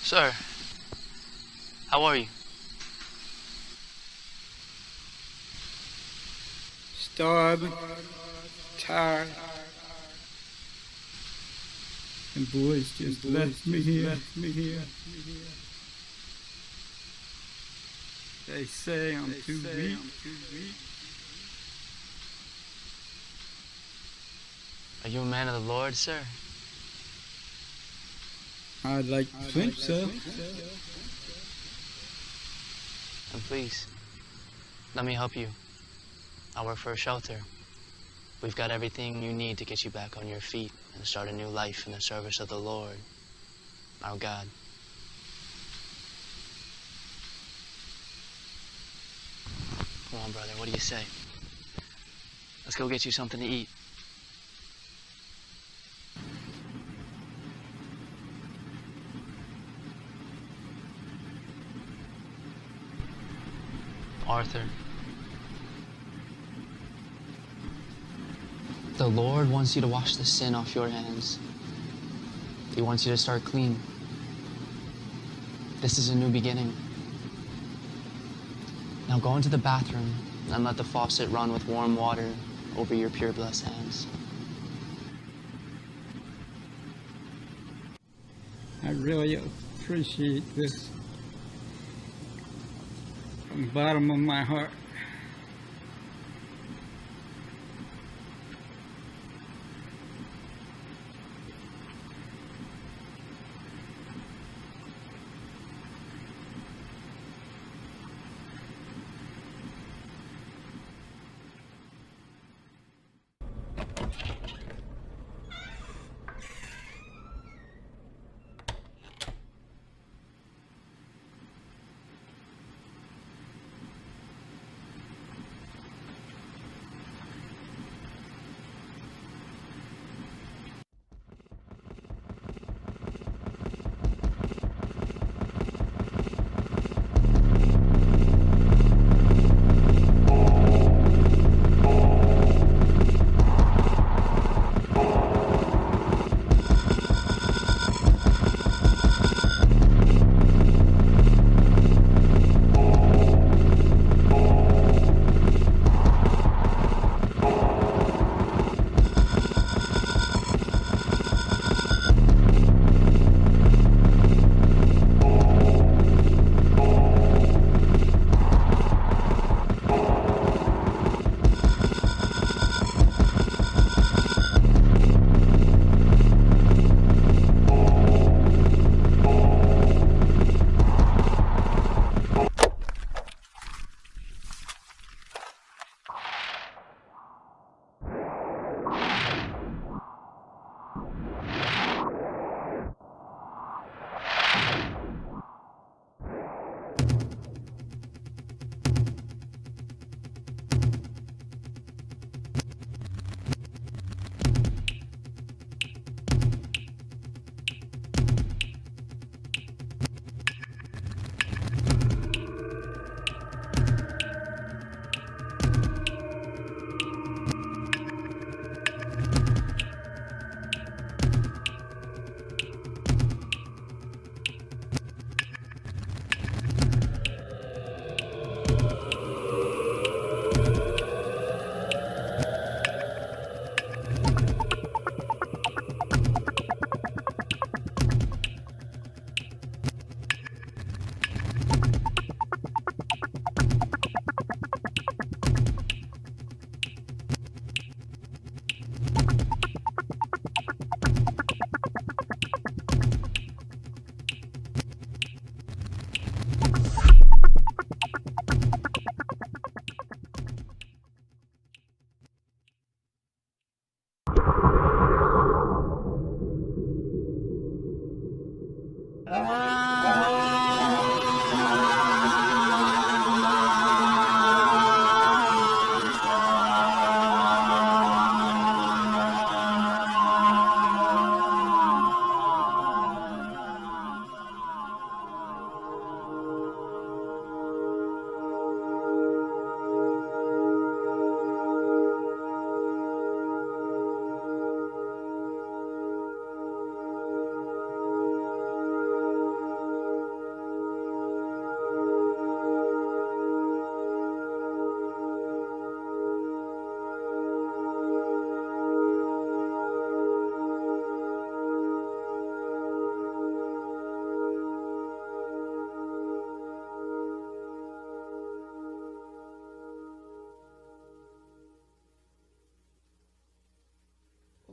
Sir, how are you? Starving, tired, and boys just left me here. They say I'm too weak. Are you a man of the Lord, sir? I'd like to think so. Then please, let me help you. I work for a shelter. We've got everything you need to get you back on your feet and start a new life in the service of the Lord, our God. Come on, brother, what do you say? Let's go get you something to eat. Arthur, the Lord wants you to wash the sin off your hands. He wants you to start clean. This is a new beginning. Now go into the bathroom and let the faucet run with warm water over your pure blessed hands. I really appreciate this from the bottom of my heart.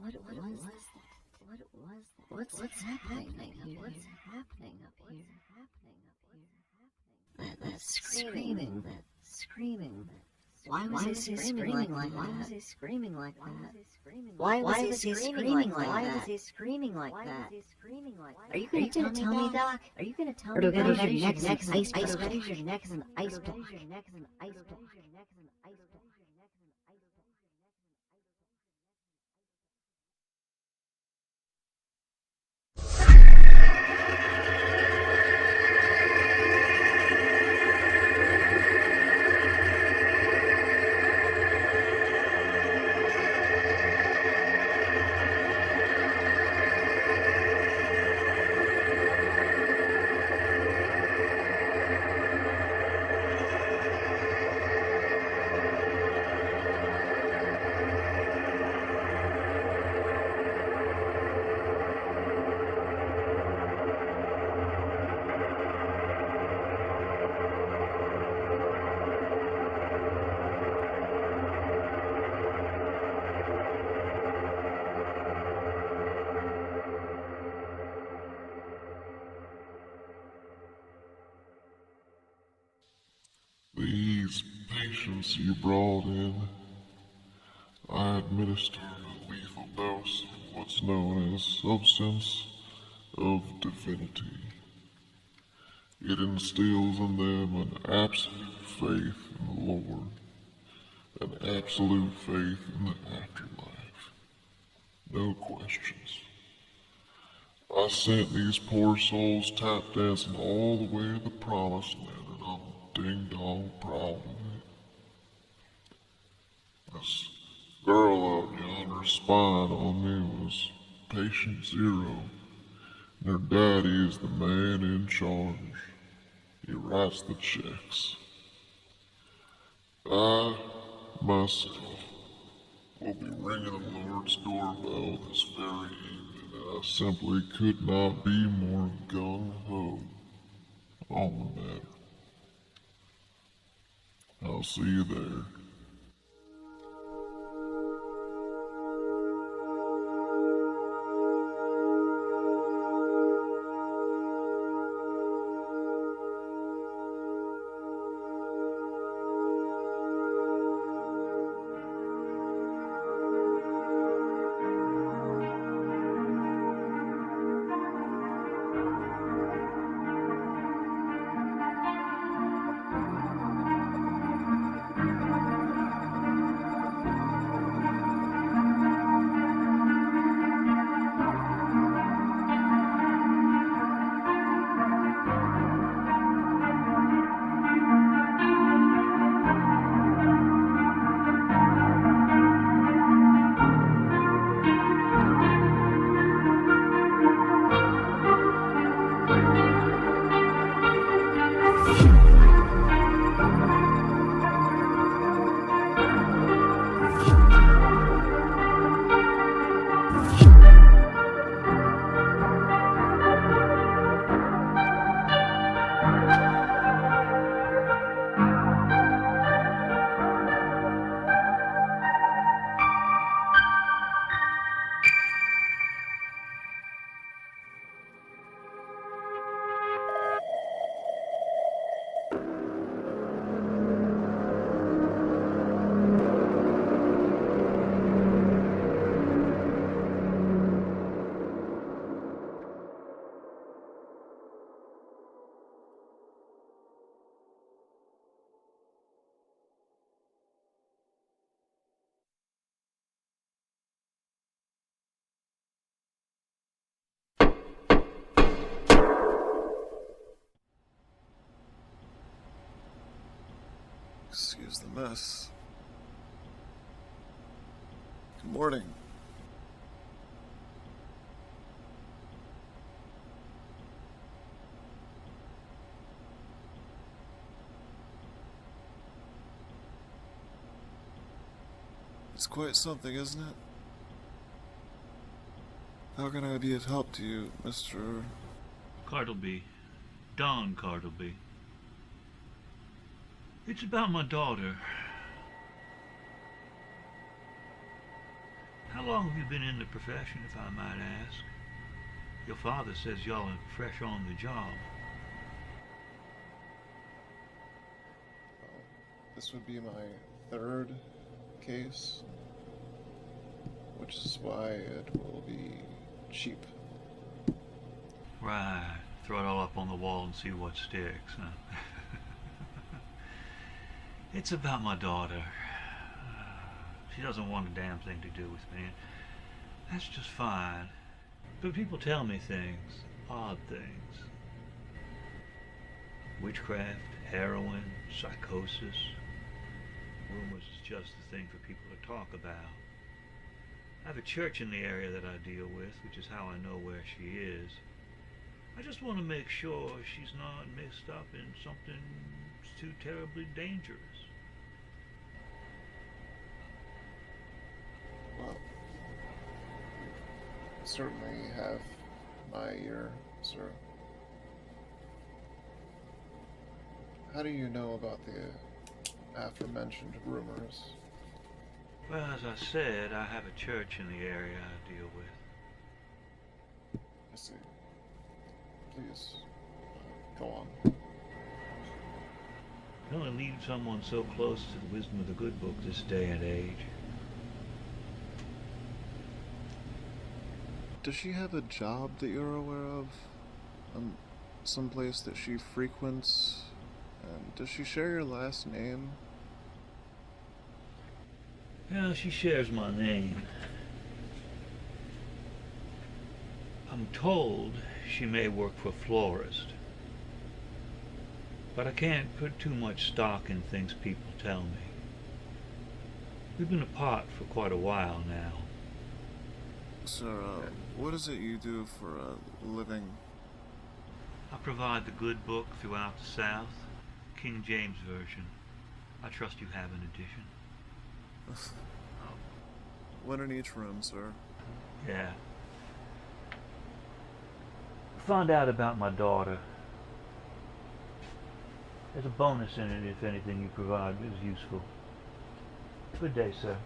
What was that? What was that? What's happening here? What's happening up here? That screaming, that screaming. Why was he screaming like that? Why was he screaming like that? Why was he screaming like that? Why was he screaming like that? Are you going to tell me, Doc? Are you going to tell me? Or do I use your neck as an ice block? Or do I use your neck as an ice block? These patients you brought in, I administered a lethal dose of what's known as substance of divinity. It instills in them an absolute faith in the Lord, an absolute faith in the afterlife. No questions. I sent these poor souls tap dancing all the way to the promised land, and I'm ding-dong proud of it. This girl out yonder spying on me was patient zero, and her daddy is the man in charge. He writes the checks. I, myself, will be ringing the Lord's doorbell this very evening, and I simply could not be more gung-ho on the matter. I'll see you there. mess. Good morning. It's quite something, isn't it? How can I be of help to you, Mr. Cartleby. Don Cartleby. It's about my daughter. How long have you been in the profession, if I might ask? Your father says y'all are fresh on the job. Well, this would be my third case, which is why it will be cheap. Right. Throw it all up on the wall and see what sticks, huh? It's about my daughter. She doesn't want a damn thing to do with me. That's just fine. But people tell me things, odd things. Witchcraft, heroin, psychosis. Rumors is just the thing for people to talk about. I have a church in the area that I deal with, which is how I know where she is. I just want to make sure she's not mixed up in something too terribly dangerous. Well, you certainly have my ear, sir. How do you know about the aforementioned rumors? Well, as I said, I have a church in the area I deal with. I see. Please, go on. You only leave someone so close to the wisdom of the good book this day and age. Does she have a job that you're aware of? Some place that she frequents? And does she share your last name? Yeah, she shares my name. I'm told she may work for a florist. But I can't put too much stock in things people tell me. We've been apart for quite a while now. Sir, what is it you do for a living? I provide the good book throughout the South, King James Version. I trust you have an edition. One in each room, sir. Yeah. Find out about my daughter. There's a bonus in it if anything you provide is useful. Good day, sir.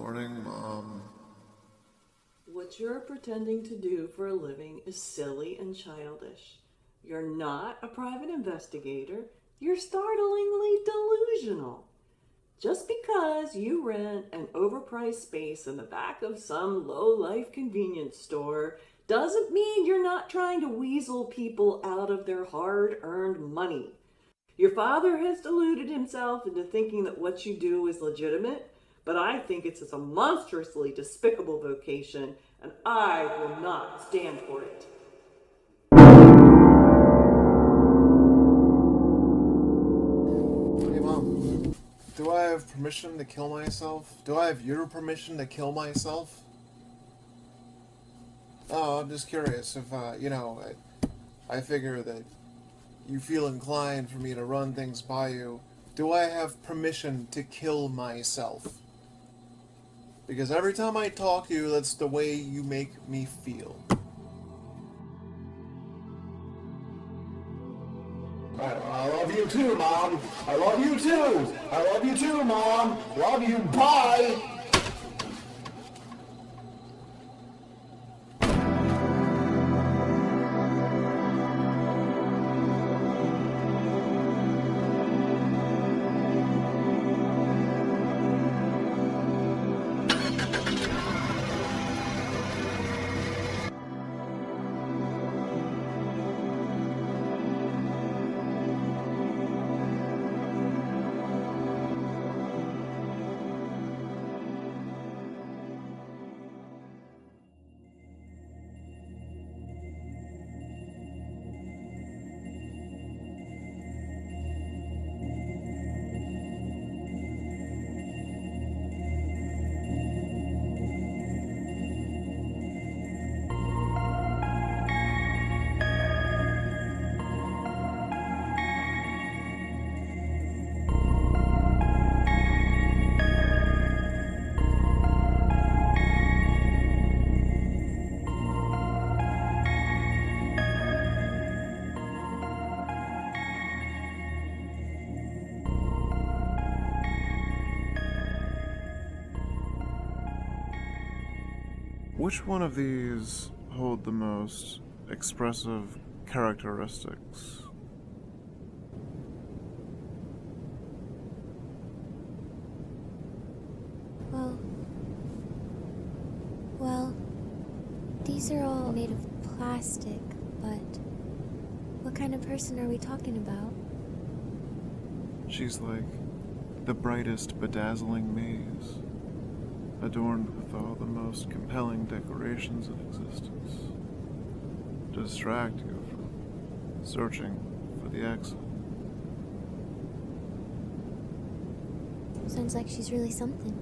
morning, Mom. What you're pretending to do for a living is silly and childish. You're not a private investigator. You're startlingly delusional. Just because you rent an overpriced space in the back of some low-life convenience store doesn't mean you're not trying to weasel people out of their hard-earned money. Your father has deluded himself into thinking that what you do is legitimate, but I think it's a monstrously despicable vocation, and I will not stand for it. Hey, Mom. Do I have permission to kill myself? Do I have your permission to kill myself? Oh, I'm just curious if, I figure that you feel inclined for me to run things by you. Do I have permission to kill myself? Because every time I talk to you, that's the way you make me feel. I love you too, Mom. I love you too. I love you too, Mom. Love you. Bye. Which one of these hold the most expressive characteristics? Well, these are all made of plastic, but what kind of person are we talking about? She's like the brightest, bedazzling maze, adorned with all the most compelling decorations in existence, to distract you from searching for the exit. Sounds like she's really something.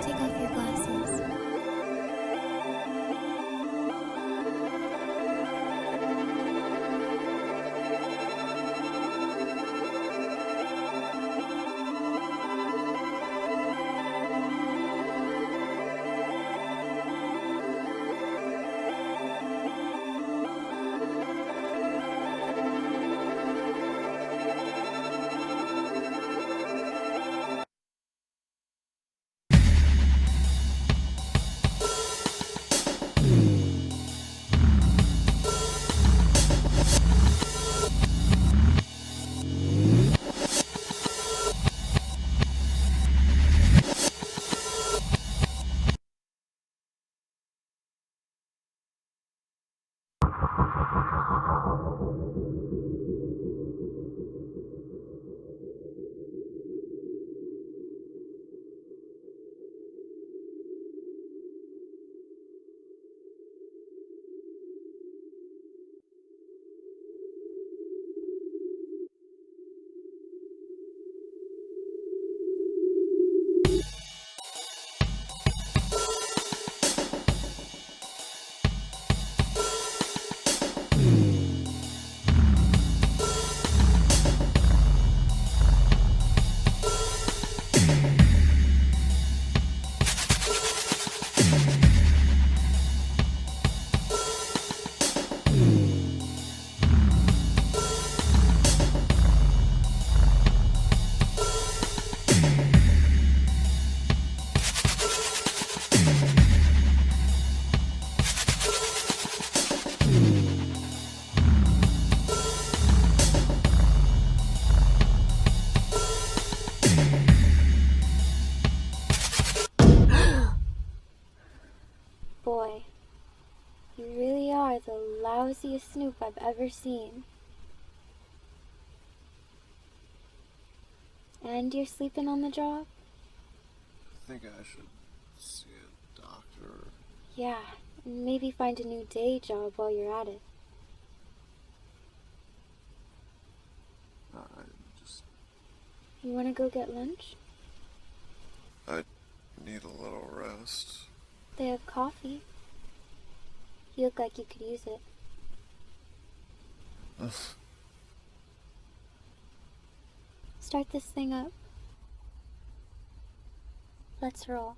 Take off your glasses. You really are the lousiest snoop I've ever seen. And you're sleeping on the job? I think I should see a doctor. Yeah, and maybe find a new day job while you're at it. You wanna go get lunch? I need a little rest. They have coffee. You look like you could use it. Start this thing up. Let's roll.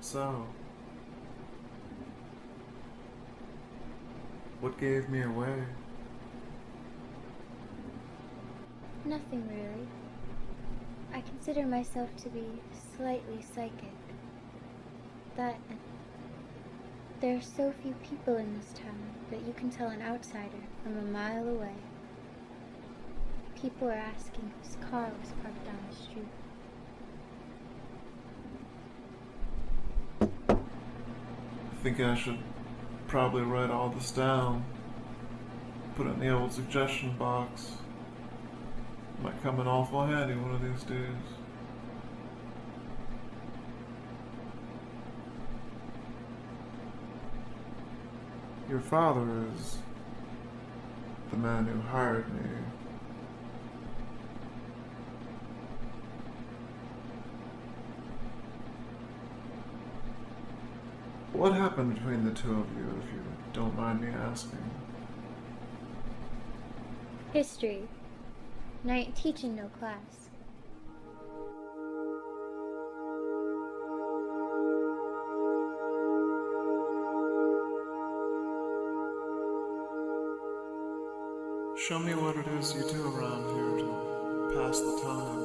So, what gave me away? Nothing really. I consider myself to be slightly psychic. That and there are so few people in this town that you can tell an outsider from a mile away. People are asking whose car was parked down the street. I think I should probably write all this down. Put it in the old suggestion box. Might come in awful handy one of these days. Your father is the man who hired me. What happened between the two of you, if you don't mind me asking? History. And I ain't teaching no class. Show me what it is you do around here to pass the time.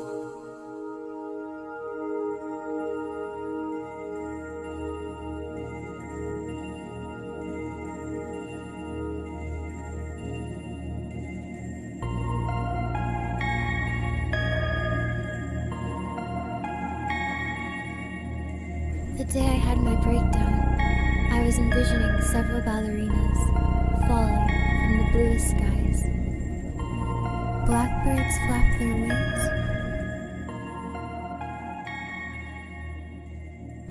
The day I had my breakdown, I was envisioning several ballerinas falling from the bluest skies. Blackbirds flap their wings,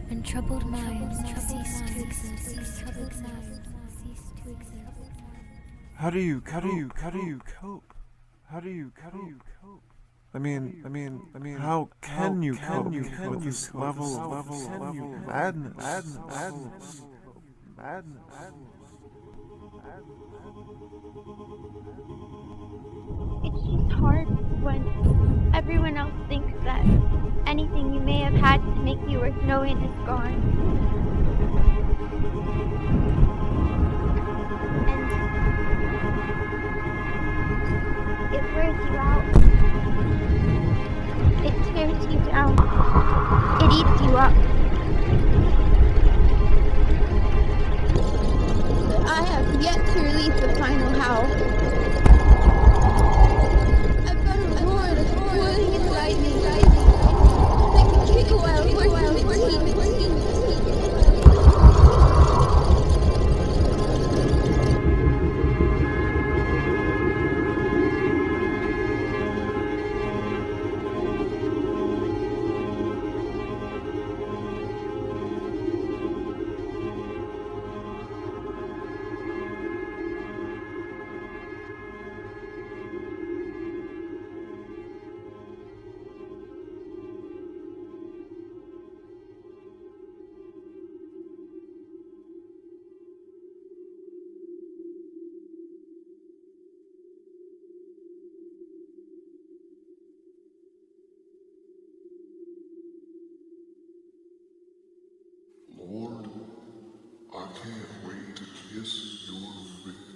and troubled minds cease to exist. How do you cope? How do you cope? I mean, how can you cope with this level of madness? It's just hard when everyone else thinks that anything you may have had to make you worth knowing is gone. And it wears you out. It tears you down. It eats you up. But I have yet to release the final howl. I've got a roar that's boiling inside me. Like a kick while working with teeth. can't wait to kiss your victim.